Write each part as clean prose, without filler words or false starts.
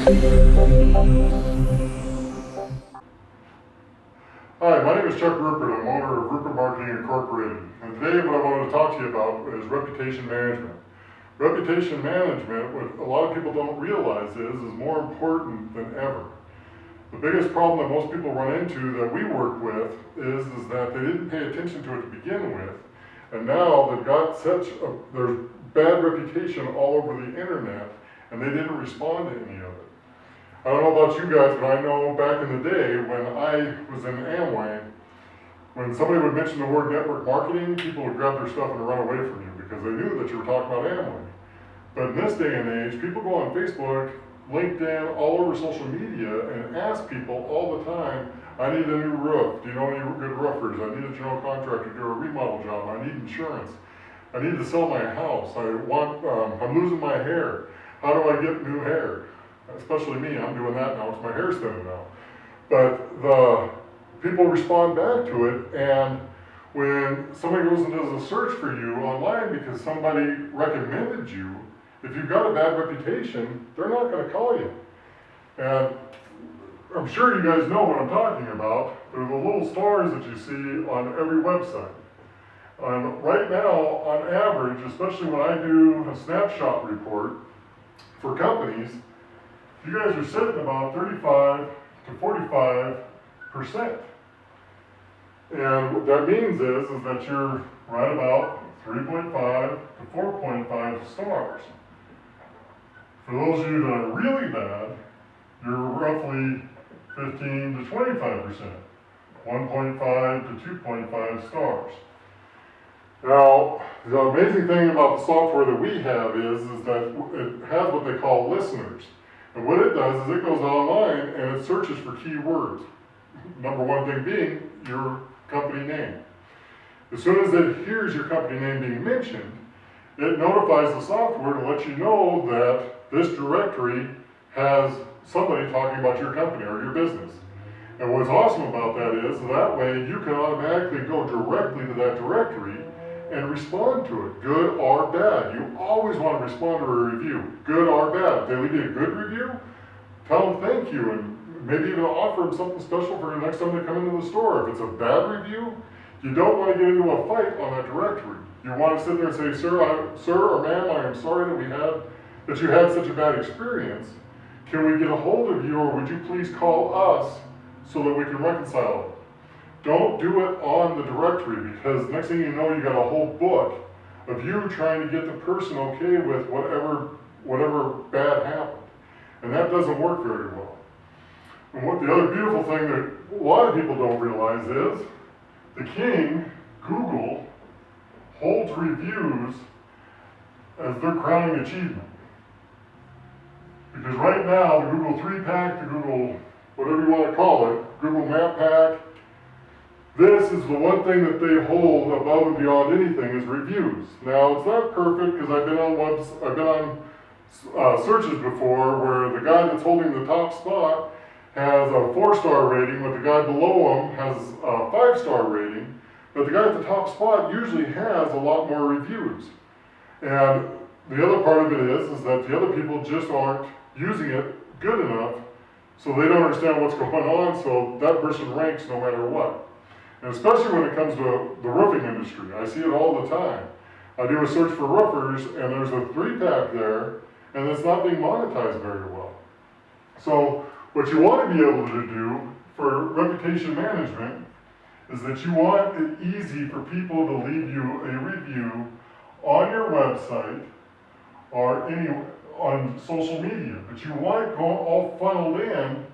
Hi, my name is Chuck Rupert. I'm owner of Rupert Marketing Incorporated. And today what I wanted to talk to you about is reputation management. Reputation management, what a lot of people don't realize is more important than ever. The biggest problem that most people run into that we work with is that they didn't pay attention to it to begin with. And now they've got their bad reputation all over the internet, and they didn't respond to any of it. I don't know about you guys, but I know back in the day when I was in Amway, when somebody would mention the word network marketing, people would grab their stuff and run away from you because they knew that you were talking about Amway. But in this day and age, people go on Facebook, LinkedIn, all over social media and ask people all the time, I need a new roof. Do you know any good roofers? I need a general contractor to do a remodel job. I need insurance. I need to sell my house. I'm losing my hair. How do I get new hair? Especially me, I'm doing that now, it's my hair's thinning now. But the people respond back to it, and when somebody goes and does a search for you online because somebody recommended you, if you've got a bad reputation, they're not going to call you. And I'm sure you guys know what I'm talking about. They're the little stars that you see on every website. Right now, on average, especially when I do a snapshot report for companies, you guys are sitting about 35 to 45%. And what that means is that you're right about 3.5 to 4.5 stars. For those of you that are really bad, you're roughly 15 to 25%, 1.5 to 2.5 stars. Now, the amazing thing about the software that we have is that it has what they call listeners. And what it does is it goes online and it searches for keywords. Number one thing being your company name. As soon as it hears your company name being mentioned, it notifies the software to let you know that this directory has somebody talking about your company or your business. And what's awesome about that is that way you can automatically go directly to that directory and respond to it, good or bad. You always want to respond to a review, good or bad. If they leave you a good review, tell them thank you and maybe even offer them something special for the next time they come into the store. If it's a bad review, you don't want to get into a fight on that directory. You want to sit there and say, sir or ma'am, I am sorry that you had such a bad experience. Can we get a hold of you, or would you please call us so that we can reconcile it? Don't do it on the directory, because next thing you know, you got a whole book of you trying to get the person okay with whatever bad happened. And that doesn't work very well. And what the other beautiful thing that a lot of people don't realize is the king, Google, holds reviews as their crowning achievement. Because right now, the Google 3-pack, the Google, whatever you want to call it, Google Map Pack, this is the one thing that they hold above and beyond anything is reviews. Now, it's not perfect because I've been on searches before where the guy that's holding the top spot has a 4-star rating, but the guy below him has a 5-star rating. But the guy at the top spot usually has a lot more reviews. And the other part of it is that the other people just aren't using it good enough, so they don't understand what's going on, so that person ranks no matter what. And especially when it comes to the roofing industry, I see it all the time. I do a search for roofers, and there's a 3-pack there, and it's not being monetized very well. So what you want to be able to do for reputation management is that you want it easy for people to leave you a review on your website or on social media. But you want it going all funneled in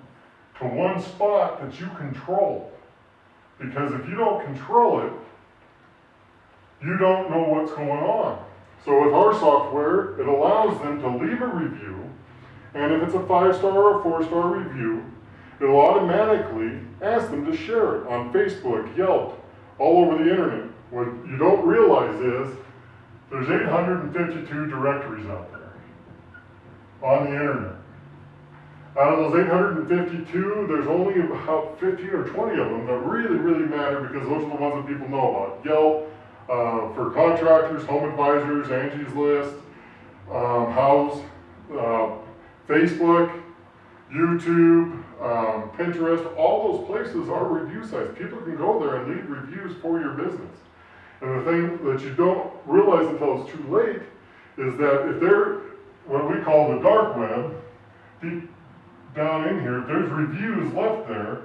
to one spot that you control. Because if you don't control it, you don't know what's going on. So with our software, it allows them to leave a review, and if it's a 5-star or a 4-star review, it'll automatically ask them to share it on Facebook, Yelp, all over the internet. What you don't realize is there's 852 directories out there on the internet. Out of those 852, there's only about 15 or 20 of them that really, really matter because those are the ones that people know about. Yelp, for contractors, Home Advisors, Angie's List, Houzz, Facebook, YouTube, Pinterest, all those places are review sites. People can go there and leave reviews for your business. And the thing that you don't realize until it's too late is that if they're what we call the dark web, deep down in here, if there's reviews left there,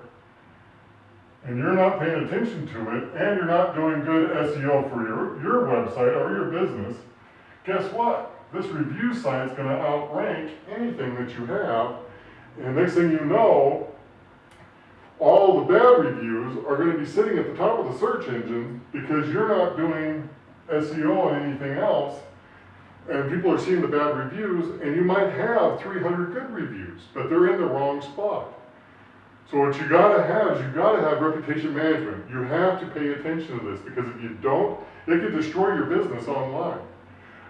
and you're not paying attention to it, and you're not doing good SEO for your website or your business, guess what? This review site's gonna outrank anything that you have, and next thing you know, all the bad reviews are gonna be sitting at the top of the search engine because you're not doing SEO on anything else, and people are seeing the bad reviews, and you might have 300 good reviews, but they're in the wrong spot. So what you gotta have is you gotta have reputation management. You have to pay attention to this, because if you don't, it can destroy your business online.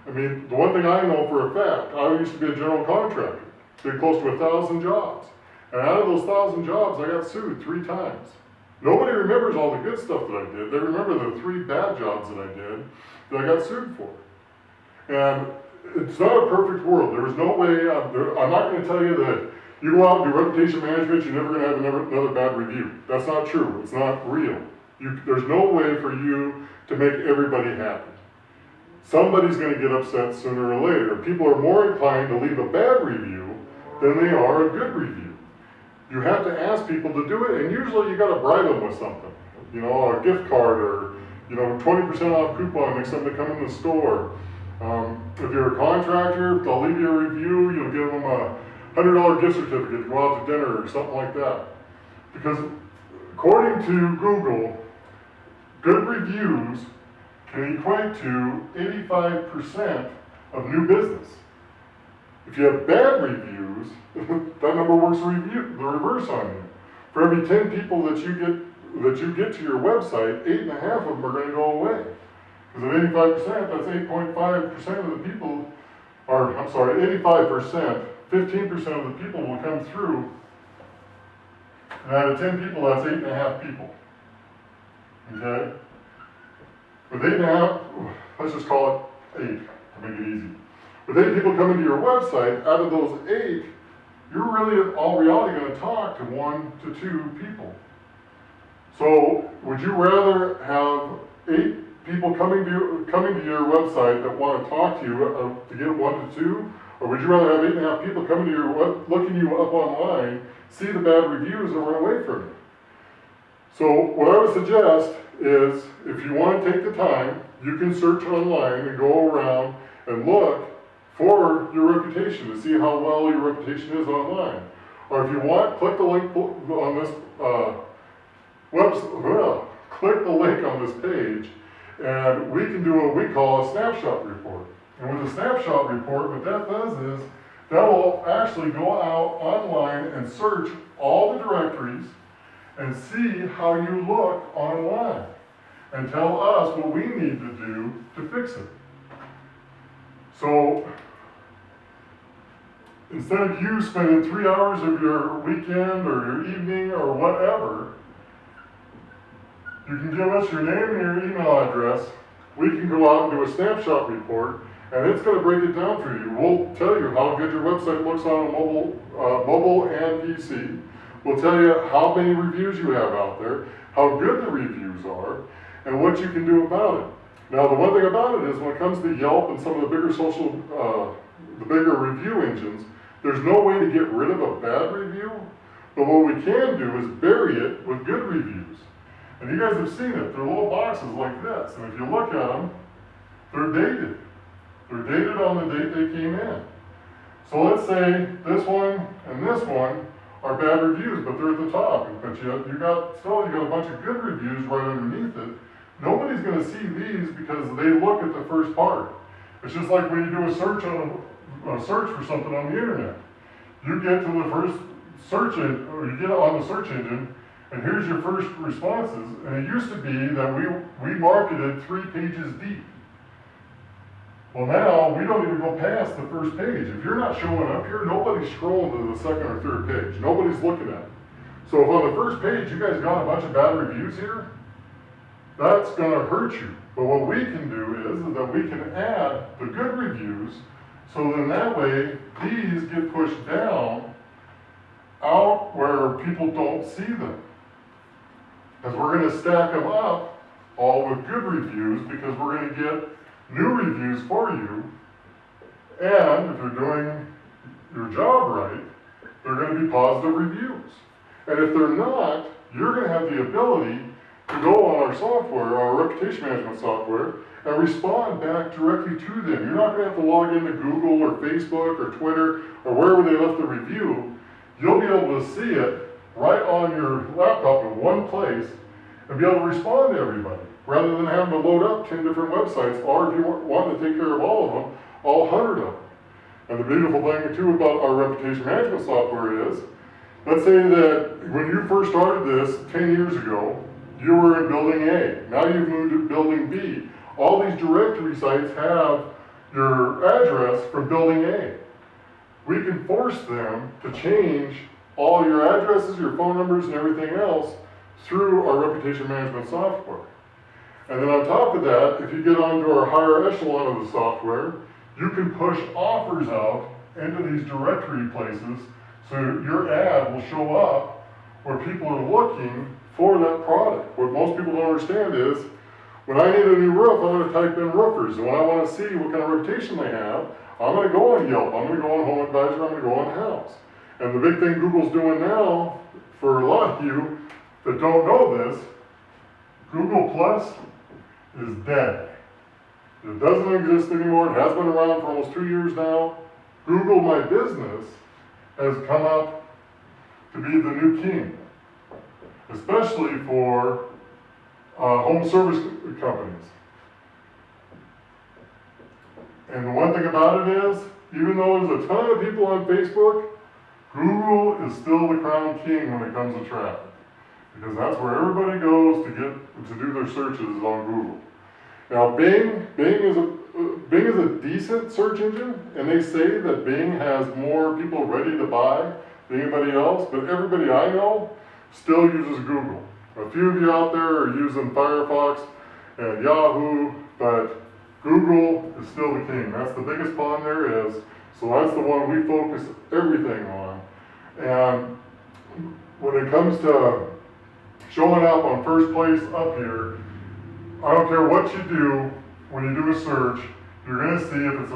I mean, the one thing I know for a fact, I used to be a general contractor, did close to 1,000 jobs. And out of those 1,000 jobs, I got sued 3 times. Nobody remembers all the good stuff that I did. They remember the 3 bad jobs that I did that I got sued for. And it's not a perfect world. There is no way, I'm not gonna tell you that you go out and do reputation management, you're never gonna have another bad review. That's not true, it's not real. There's no way for you to make everybody happy. Somebody's gonna get upset sooner or later. People are more inclined to leave a bad review than they are a good review. You have to ask people to do it, and usually you gotta bribe them with something. You know, a gift card, or 20% off coupon next time they come in the store. If you're a contractor, they'll leave you a review, you'll give them a $100 gift certificate to go out to dinner or something like that. Because according to Google, good reviews can equate to 85% of new business. If you have bad reviews, that number works the reverse on you. For every 10 people that you get to your website, 8.5 of them are going to go away. Because at 85%, that's 8.5% of the people, 85%, 15% of the people will come through. And out of 10 people, that's 8.5 people. Okay? With 8.5, let's just call it 8 to make it easy. With 8 people coming to your website, out of those 8, you're really in all reality going to talk to 1 to 2 people. So, would you rather have 8 people coming to your website that want to talk to you to get 1 to 2? Or would you rather have 8.5 people coming to your looking you up online, see the bad reviews, and run away from you? So what I would suggest is, if you want to take the time, you can search online and go around and look for your reputation to see how well your reputation is online. Or if you want, click the link on this click the link on this page, and we can do what we call a snapshot report. And with a snapshot report, what that does is, that will actually go out online and search all the directories and see how you look online, and tell us what we need to do to fix it. So, instead of you spending 3 hours of your weekend or your evening or whatever, you can give us your name and your email address. We can go out and do a snapshot report, and it's going to break it down for you. We'll tell you how good your website looks on a mobile and PC. We'll tell you how many reviews you have out there, how good the reviews are, and what you can do about it. Now, the one thing about it is, when it comes to Yelp and some of the bigger the bigger review engines, there's no way to get rid of a bad review, but what we can do is bury it with good reviews. And you guys have seen it. They're little boxes like this, and if you look at them, they're dated. They're dated on the date they came in. So let's say this one and this one are bad reviews, but they're at the top. But you got a bunch of good reviews right underneath it. Nobody's going to see these because they look at the first part. It's just like when you do a search for something on the internet. You get to the first search engine, or you get on the search engine, and here's your first responses. And it used to be that we marketed 3 pages deep. Well, now we don't even go past the first page. If you're not showing up here, nobody's scrolling to the second or third page. Nobody's looking at it. So if on the first page you guys got a bunch of bad reviews here, that's going to hurt you. But what we can do is that we can add the good reviews, so then that way these get pushed down out where people don't see them. Because we're going to stack them up all with good reviews, because we're going to get new reviews for you. And if you're doing your job right, they're going to be positive reviews. And if they're not, you're going to have the ability to go on our software, our reputation management software, and respond back directly to them. You're not going to have to log into Google or Facebook or Twitter or wherever they left the review. You'll be able to see it right on your laptop in one place and be able to respond to everybody, rather than having to load up 10 different websites, or if you want to take care of all of them, all 100 of them. And the beautiful thing too about our reputation management software is, let's say that when you first started this 10 years ago, you were in building A. Now you've moved to building B. All these directory sites have your address from building A. We can force them to change all your addresses, your phone numbers, and everything else through our reputation management software. And then on top of that, if you get onto our higher echelon of the software, you can push offers out into these directory places, so your ad will show up where people are looking for that product. What most people don't understand is, when I need a new roof, I'm going to type in roofers, and when I want to see what kind of reputation they have, I'm going to go on Yelp, I'm going to go on Home Advisor, I'm going to go on House. And the big thing Google's doing now, for a lot of you that don't know this, Google Plus is dead. It doesn't exist anymore. It has been around for almost 2 years now. Google My Business has come up to be the new king, especially for home service companies. And the one thing about it is, even though there's a ton of people on Facebook, Google is still the crown king when it comes to traffic, because that's where everybody goes to do their searches, is on Google. Now Bing is a decent search engine, and they say that Bing has more people ready to buy than anybody else, but everybody I know still uses Google. A few of you out there are using Firefox and Yahoo, but Google is still the king. That's the biggest pawn there is, so that's the one we focus everything on. And when it comes to showing up on first place up here, I don't care what you do, when you do a search, you're going to see if it's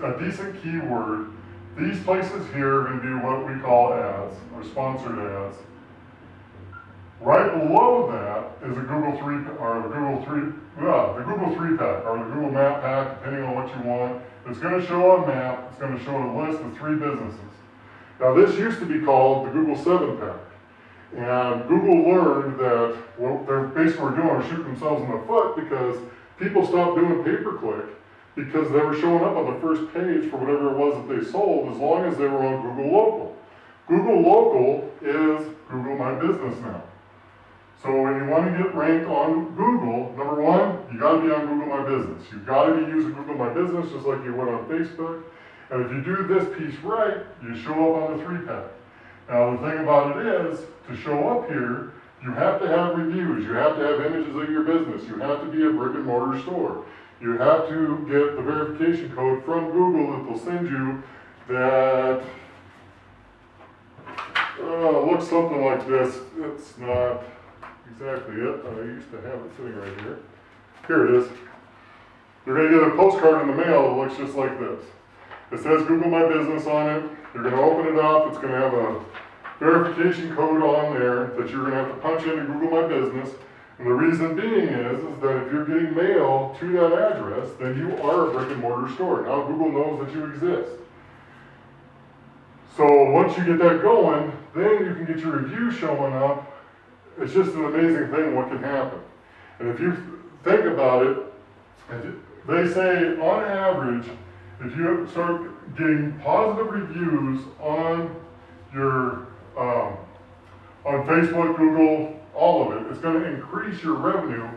a decent keyword. These places here are going to be what we call ads, or sponsored ads. Right below that is a Google 3, or the Google 3-pack, or the Google Map Pack, depending on what you want. It's going to show a map, it's going to show a list of 3 businesses. Now this used to be called the Google 7-pack. And Google learned that what they're basically doing is shooting themselves in the foot, because people stopped doing pay-per-click because they were showing up on the first page for whatever it was that they sold, as long as they were on Google Local. Google Local is Google My Business now. So when you want to get ranked on Google, number one, you got to be on Google My Business. You've got to be using Google My Business just like you would on Facebook. And if you do this piece right, you show up on the 3-pack. Now the thing about it is, to show up here, you have to have reviews, you have to have images of your business, you have to be a brick and mortar store. You have to get the verification code from Google that they'll send you that looks something like this. It's not exactly it. I used to have it sitting right here. Here it is. You're going to get a postcard in the mail that looks just like this. It says Google My Business on it. You're going to open it up. It's going to have a verification code on there that you're going to have to punch into Google My Business. And the reason being is that if you're getting mail to that address, then you are a brick and mortar store. Now Google knows that you exist. So once you get that going, then you can get your reviews showing up. It's just an amazing thing what can happen. And if you think about it, they say on average, if you start getting positive reviews on your on Facebook, Google, all of it, it's going to increase your revenue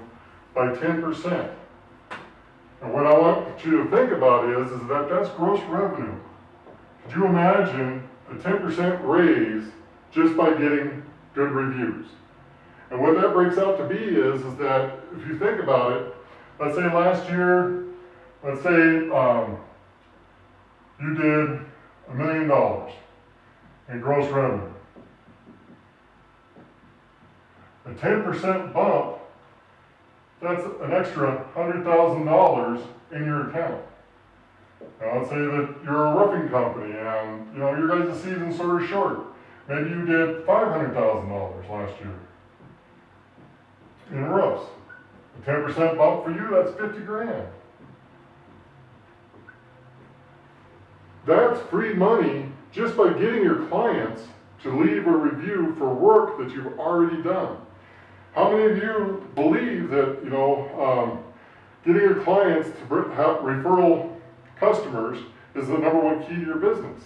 by 10%. And what I want you to think about is that that's gross revenue. Could you imagine a 10% raise just by getting good reviews? And what that breaks out to be is that if you think about it, let's say last year, let's say you did $1 million in gross revenue. A 10% bump, that's an extra $100,000 in your account. Now, let's say that you're a roofing company and, your guys' season's sort of short. Maybe you did $500,000 last year in roofs. A 10% bump for you, that's 50 grand. That's free money just by getting your clients to leave a review for work that you've already done. How many of you believe that, getting your clients to have referral customers is the number one key to your business?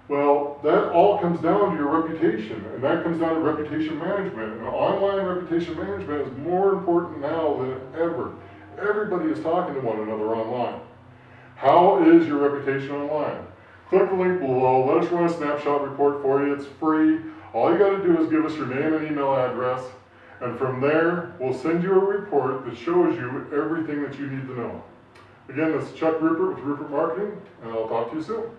Well, that all comes down to your reputation, and that comes down to reputation management. And online reputation management is more important now than ever. Everybody is talking to one another online. How is your reputation online? Click the link below, let us run a snapshot report for you, it's free. All you gotta do is give us your name and email address, and from there, we'll send you a report that shows you everything that you need to know. Again, this is Chuck Rupert with Rupert Marketing, and I'll talk to you soon.